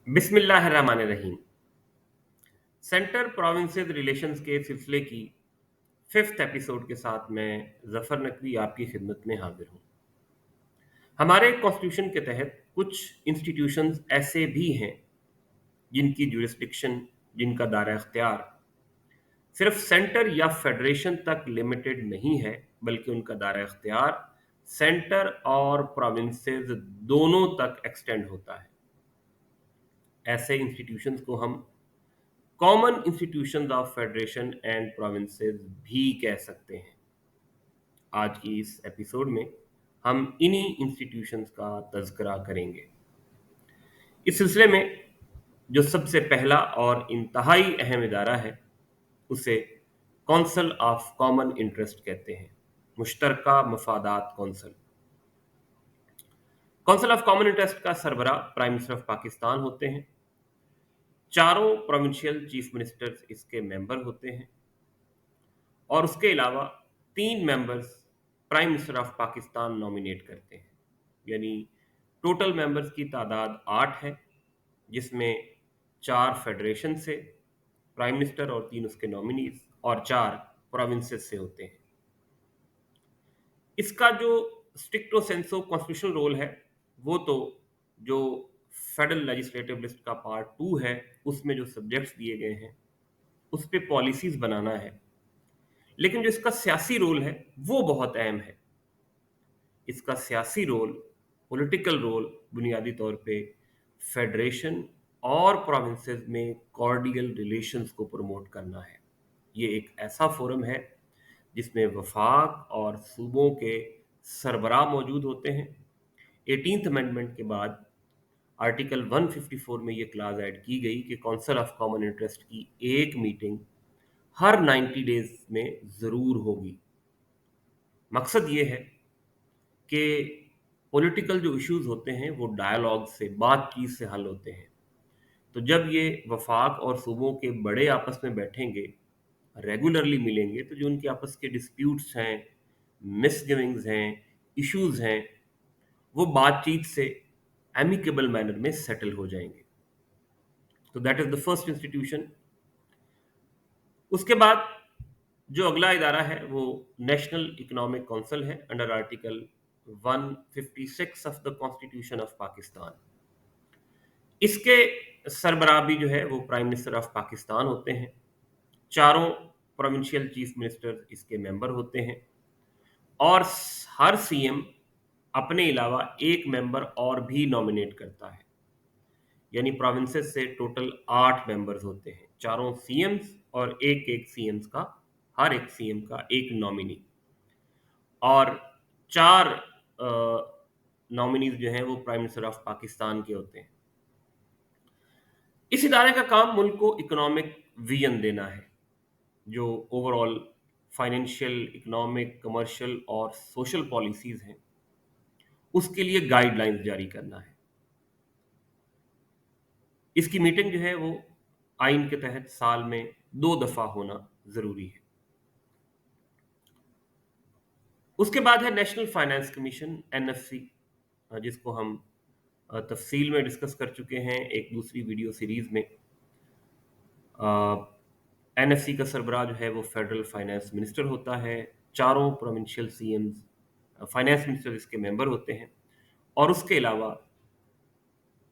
बिस्मिल्लाहिर्रहमानिर्रहीम। Centre provinces relations के सिलसिले की फिफ्थ एपिसोड के साथ मैं जफर नकवी आपकी खिदमत में हाजिर हूँ। हमारे कॉन्स्टिट्यूशन के तहत कुछ इंस्टीट्यूशंस ऐसे भी हैं जिनकी जुरिस्डिक्शन, जिनका दायरा इख्तियार सिर्फ सेंटर या फेडरेशन तक लिमिटेड नहीं है, बल्कि उनका दायरा इख्तियार सेंटर और प्रोविंसेस दोनों तक एक्सटेंड होता है। ऐसे इंस्टीट्यूशंस को हम common institutions of federation and provinces भी कह सकते हैं। आज की इस एपिसोड में हम इन्हीं इंस्टीट्यूशंस का तज़किरा करेंगे। इस सिलसिले में जो सबसे पहला और इंतहाई अहम इदारा है, उसे कौंसल ऑफ कॉमन इंटरेस्ट कहते हैं, मुश्तरका मफादात council. Council of common interest का सरबराह प्राइम मिनिस्टर ऑफ पाकिस्तान होते हैं। चारों प्रोविंशियल चीफ मिनिस्टर्स इसके मेंबर होते हैं और उसके अलावा 3 members prime minister of Pakistan nominate करते हैं। यानी टोटल मेंबर्स की तादाद 8 है, जिसमें 4 फेडरेशन से प्राइम मिनिस्टर और 3 उसके नॉमिनीज और 4 प्रोविंसेस से होते हैं। इसका जो स्ट्रिक्टो सेंसो कॉन्स्टिट्यूशनल रोल है, वो तो जो फेडरल लेजिस्लेटिव लिस्ट का पार्ट 2 है, उसमें जो सब्जेक्ट्स दिए गए हैं उस पे पॉलिसीज बनाना है। लेकिन जो इसका सियासी रोल है वो बहुत अहम है। इसका सियासी रोल, पॉलिटिकल रोल, बुनियादी तौर पे फेडरेशन और प्रोविंसेस में कॉर्डियल रिलेशंस को प्रमोट करना है। ये एक ऐसा फोरम है जिसमें वफाक और सूबों के सरबराह मौजूद होते हैं। 18th अमेंडमेंट के बाद आर्टिकल 154 में ये क्लाज ऐड की गई कि काउंसिल ऑफ कॉमन इंटरेस्ट की एक मीटिंग हर 90 डेज में ज़रूर होगी। मकसद ये है कि पॉलिटिकल जो इश्यूज होते हैं वो डायलॉग से, बातचीत से हल होते हैं। तो जब ये वफाक और सूबों के बड़े आपस में बैठेंगे, रेगुलरली मिलेंगे, तो जो उनके आपस के डिस्प्यूट्स हैं, मिसगिविंग्स हैं, इश्यूज हैं, वो बातचीत से एमिकेबल मैनर में सेटल हो जाएंगे। तो that is the first institution. उसके बाद जो अगला इदारा है वो नेशनल इकोनॉमिक काउंसिल है, under article 156 of the constitution of Pakistan. इसके सरबराह भी जो है वो प्राइम मिनिस्टर ऑफ पाकिस्तान होते हैं। चारों प्रोविंशियल चीफ मिनिस्टर इसके मेंबर होते हैं और हर सीएम अपने अलावा एक मेंबर और भी नॉमिनेट करता है। यानी प्रोविंसेस से टोटल 8 मेंबर्स होते हैं, चारों सीएम्स और एक एक सीएम्स का, हर एक सीएम का एक नॉमिनी, और 4 नॉमिनीज जो हैं वो प्राइम मिनिस्टर ऑफ पाकिस्तान के होते हैं। इस इदारे का काम मुल्क को इकोनॉमिक विजन देना है, जो ओवरऑल फाइनेंशियल, इकोनॉमिक, कमर्शियल और सोशल पॉलिसीज हैं उसके लिए गाइडलाइंस जारी करना है। इसकी मीटिंग जो है वो आइन के तहत साल में 2 दफा होना जरूरी है। उसके बाद है नेशनल फाइनेंस कमीशन, एनएफसी, जिसको हम तफसील में डिस्कस कर चुके हैं एक दूसरी वीडियो सीरीज में। एनएफसी का सरबराह जो है वो फेडरल फाइनेंस मिनिस्टर होता है। चारों प्रोविंशियल सीएम्स फाइनेंस मिनिस्टर इसके मेंबर होते हैं और उसके अलावा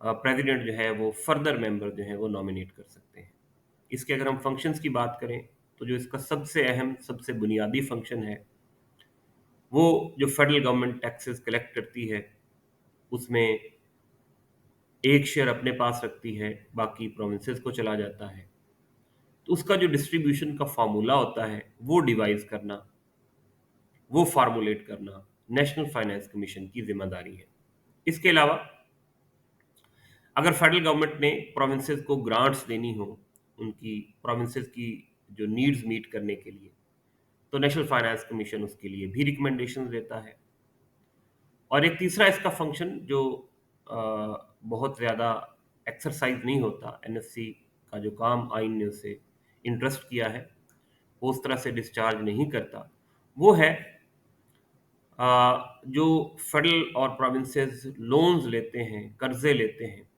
प्रेसिडेंट जो है वो फर्दर मेंबर जो है वो नॉमिनेट कर सकते हैं। इसके अगर हम फंक्शंस की बात करें तो जो इसका सबसे अहम, सबसे बुनियादी फंक्शन है वो जो फेडरल गवर्नमेंट टैक्सेस कलेक्ट करती है उसमें एक शेयर अपने पास रखती है, बाकी प्रोविंसेस को चला जाता है। तो उसका जो डिस्ट्रीब्यूशन का फार्मूला होता है वो डिवाइस करना, वो फार्मूलेट करना नेशनल फाइनेंस कमीशन की जिम्मेदारी है। इसके अलावा अगर फेडरल गवर्नमेंट ने प्रोविंसेस को ग्रांट्स देनी हो उनकी प्रोविंसेस की जो नीड्स मीट करने के लिए, तो नेशनल फाइनेंस कमीशन उसके लिए भी रिकमेंडेशंस देता है। और एक तीसरा इसका फंक्शन जो बहुत ज़्यादा एक्सरसाइज नहीं होता, एनएफसी का जो काम आइन ने उसे इंटरेस्ट किया है वो उस तरह से डिस्चार्ज नहीं करता, वो है जो फेडरल और प्रोविंसेस लोन्स लेते हैं, कर्जे लेते हैं,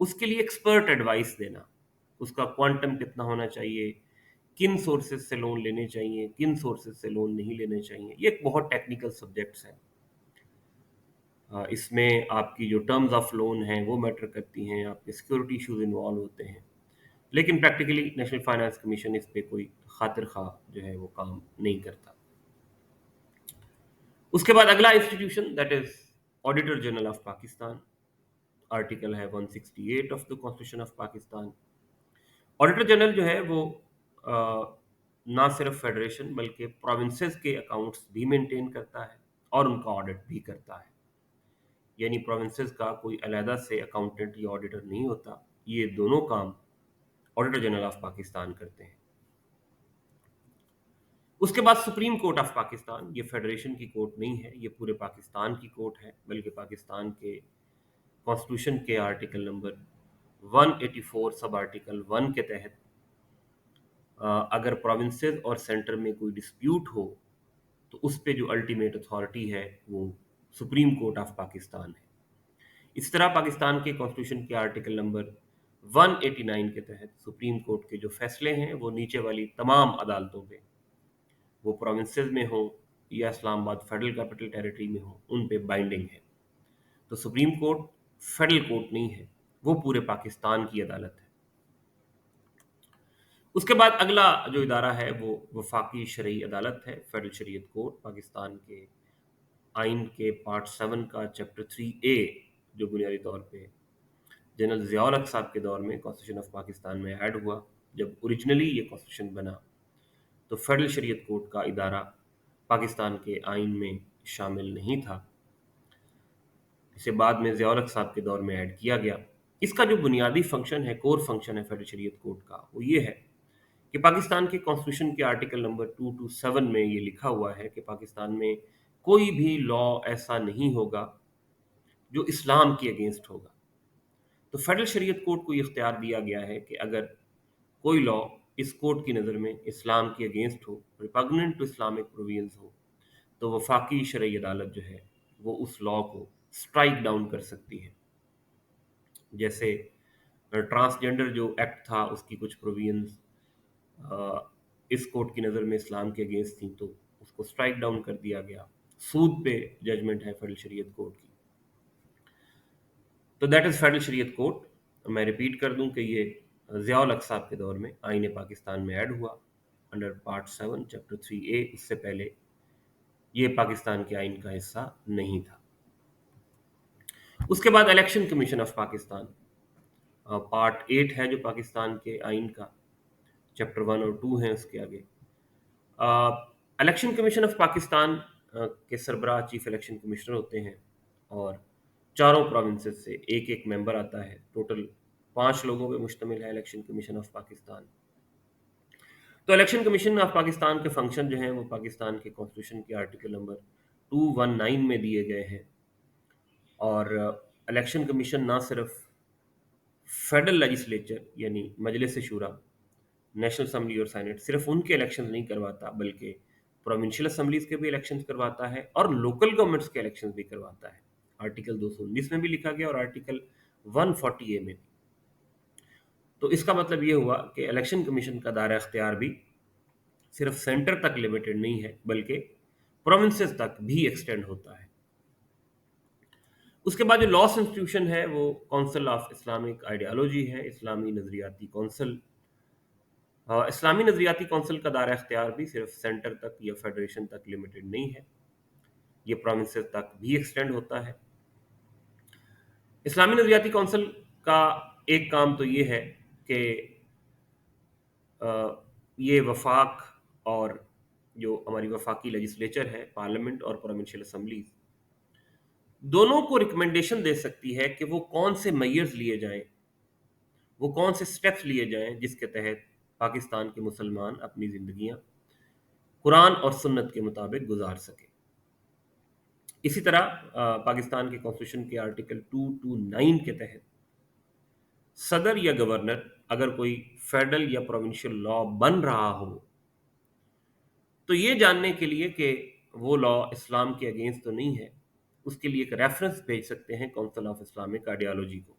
اس کے لیے ایکسپرٹ ایڈوائس دینا، اس کا کوانٹم کتنا ہونا چاہیے، کن سورسز سے لون لینے چاہیے، کن سورسز سے لون نہیں لینے چاہیے، یہ ایک بہت ٹیکنیکل سبجیکٹس ہیں۔ اس میں آپ کی جو ٹرمز آف لون ہیں وہ میٹر کرتی ہیں، آپ کے سیکورٹی ایشوز انوالو ہوتے ہیں، لیکن پریکٹیکلی نیشنل فائنانس کمیشن اس پہ کوئی خاطر خواہ جو ہے وہ کام نہیں کرتا۔ اس کے بعد اگلا institution that is auditor general of Pakistan, article ہے 168 of the constitution of Pakistan. Auditor general جو ہے وہ نہ صرف فیڈریشن بلکہ پروونسز کے اکاؤنٹس بھی مینٹین کرتا ہے اور ان کا آڈٹ بھی کرتا ہے، یعنی پروونسز کا کوئی علیحدہ سے اکاؤنٹنٹ یا آڈیٹر نہیں ہوتا، یہ دونوں کام آڈیٹر جنرل آف پاکستان کرتے ہیں۔ اس کے بعد سپریم کورٹ آف پاکستان، یہ فیڈریشن کی کورٹ نہیں ہے، یہ پورے پاکستان کی کورٹ ہے، بلکہ پاکستان کے کانسٹیٹیوشن کے آرٹیکل نمبر 184 سب آرٹیکل 1 کے تحت اگر پروونسز اور سینٹر میں کوئی ڈسپیوٹ ہو تو اس پہ جو الٹیمیٹ اتھارٹی ہے وہ سپریم کورٹ آف پاکستان ہے۔ اس طرح پاکستان کے کانسٹیٹیوشن کے آرٹیکل نمبر 189 کے تحت سپریم کورٹ کے جو فیصلے ہیں وہ نیچے والی تمام عدالتوں پہ، وہ پروونسز میں ہوں یا اسلام آباد فیڈرل کیپٹل ٹیریٹری میں ہوں، ان پہ بائنڈنگ ہے۔ تو سپریم کورٹ فیڈرل کورٹ نہیں ہے، وہ پورے پاکستان کی عدالت ہے۔ اس کے بعد اگلا جو ادارہ ہے وہ وفاقی شرعی عدالت ہے، فیڈرل شریعت کورٹ۔ پاکستان کے آئین کے پارٹ 7 کا چیپٹر 3A جو بنیادی طور پہ جنرل ضیاء الحق صاحب کے دور میں کانسٹیٹیوشن آف پاکستان میں ایڈ ہوا، جب اوریجنلی یہ کانسٹیٹیوشن بنا تو فیڈرل شریعت کورٹ کا ادارہ پاکستان کے آئین میں شامل نہیں تھا، اسے بعد میں ضیاء الحق صاحب کے دور میں ایڈ کیا گیا۔ اس کا جو بنیادی فنکشن ہے، کور فنکشن ہے فیڈرل شریعت کورٹ کا، وہ یہ ہے کہ پاکستان کے کانسٹیٹیوشن کے آرٹیکل نمبر 227 میں یہ لکھا ہوا ہے کہ پاکستان میں کوئی بھی لا ایسا نہیں ہوگا جو اسلام کے اگینسٹ ہوگا۔ تو فیڈرل شریعت کورٹ کو یہ اختیار دیا گیا ہے کہ اگر کوئی لا اس کورٹ کی نظر میں اسلام کے اگینسٹ ہو، ریپگننٹ ٹو اسلامک پرووینز ہو، تو وفاقی شرعی عدالت جو ہے وہ اس لا کو سٹرائک ڈاؤن کر سکتی ہے۔ جیسے ٹرانسجینڈر جو ایکٹ تھا اس کی کچھ پرووینز اس کورٹ کی نظر میں اسلام کے اگینسٹ تھیں، تو اس کو سٹرائک ڈاؤن کر دیا گیا۔ سود پہ ججمنٹ ہے فیڈرل شریعت کورٹ کی۔ تو دیٹ از فیڈرل شریعت کورٹ۔ میں ریپیٹ کر دوں کہ یہ ضیاء الحق صاحب کے دور میں آئین پاکستان میں ایڈ ہوا انڈر پارٹ 7 چیپٹر 3A، اس سے پہلے یہ پاکستان کے آئین کا حصہ نہیں تھا۔ اس کے بعد election commission of Pakistan, part 8 ہے جو پاکستان کے آئین کا، چیپٹر 1 اور 2 ہیں اس کے آگے۔ الیکشن کمیشن آف پاکستان کے سربراہ چیف الیکشن کمشنر ہوتے ہیں اور چاروں پروونسز سے ایک ایک ممبر آتا ہے۔ ٹوٹل 5 لوگوں پہ مشتمل ہے الیکشن کمیشن آف پاکستان۔ تو الیکشن کمیشن آف پاکستان کے فنکشن جو ہیں وہ پاکستان کے کانسٹیٹیوشن کے آرٹیکل نمبر 219 میں دیے گئے ہیں، اور الیکشن کمیشن نہ صرف فیڈرل لیجسلیچر یعنی مجلس شورا، نیشنل اسمبلی اور سینٹ صرف ان کے الیکشن نہیں کرواتا، بلکہ پروونشل اسمبلیز کے بھی الیکشنز کرواتا ہے اور لوکل گورنمنٹس کے الیکشنز بھی کرواتا ہے۔ آرٹیکل 219 میں بھی لکھا گیا اور آرٹیکل 140A میں بھی۔ تو اس کا مطلب یہ ہوا کہ الیکشن کمیشن کا دائرہ اختیار بھی صرف سینٹر تک لمیٹڈ نہیں ہے، بلکہ پروونسز تک بھی ایکسٹینڈ ہوتا ہے۔ اس کے بعد جو لاس انسٹیٹیوشن ہے وہ کونسل آف اسلامک آئیڈیالوجی ہے، اسلامی نظریاتی کونسل۔ اسلامی نظریاتی کونسل کا دائرہ اختیار بھی صرف سینٹر تک یا فیڈریشن تک لمیٹڈ نہیں ہے، یہ پروونسز تک بھی ایکسٹینڈ ہوتا ہے۔ اسلامی نظریاتی کونسل کا ایک کام تو یہ ہے کہ یہ وفاق اور جو ہماری وفاقی لیجسلیچر ہے، پارلیمنٹ اور پروونشل اسمبلیز، دونوں کو ریکمنڈیشن دے سکتی ہے کہ وہ کون سے میئرز لیے جائیں، وہ کون سے سٹیپس لیے جائیں جس کے تحت پاکستان کے مسلمان اپنی زندگیاں قرآن اور سنت کے مطابق گزار سکیں۔ اسی طرح پاکستان کے کانسٹیٹیوشن کے آرٹیکل 229 کے تحت صدر یا گورنر اگر کوئی فیڈرل یا پروونشل لا بن رہا ہو تو یہ جاننے کے لیے کہ وہ لا اسلام کے اگینسٹ تو نہیں ہے، اس کے لیے ایک ریفرنس بھیج سکتے ہیں کونسل آف اسلامک آئیڈیالوجی کو۔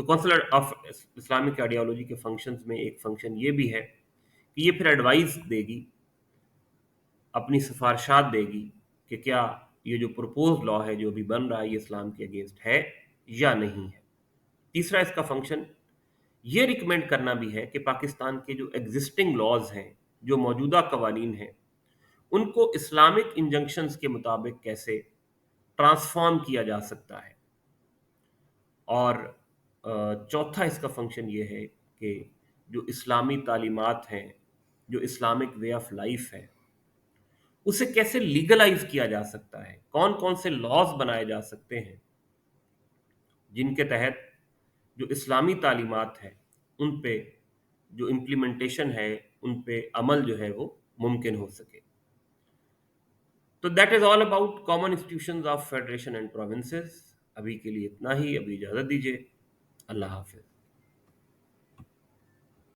तो काउंसिल ऑफ इस्लामिक आइडियोलॉजी के फंक्शंस में एक फंक्शन ये भी है कि ये फिर एडवाइस देगी, अपनी सिफारशात देगी कि क्या ये जो प्रपोज लॉ है जो अभी बन रहा है ये इस्लाम के अगेंस्ट है या नहीं है। तीसरा इसका फंक्शन ये रिकमेंड करना भी है कि पाकिस्तान के जो एग्जिस्टिंग लॉज हैं, जो मौजूदा कवानीन हैं, उनको इस्लामिक इंजंक्शंस के मुताबिक कैसे ट्रांसफॉर्म किया जा सकता है। और चौथा इसका फंक्शन ये है कि जो इस्लामी तालीमात हैं, जो इस्लामिक वे ऑफ लाइफ है, उसे कैसे लीगलाइज किया जा सकता है, कौन कौन से लॉज बनाए जा सकते हैं जिनके तहत जो इस्लामी तालीमात है उन पे जो इम्प्लीमेंटेशन है, उन पे अमल जो है वो मुमकिन हो सके। तो that is all about common institutions of federation and provinces. अभी के लिए इतना ही, अभी इजाज़त दीजिए। अल्लाह हाफिज।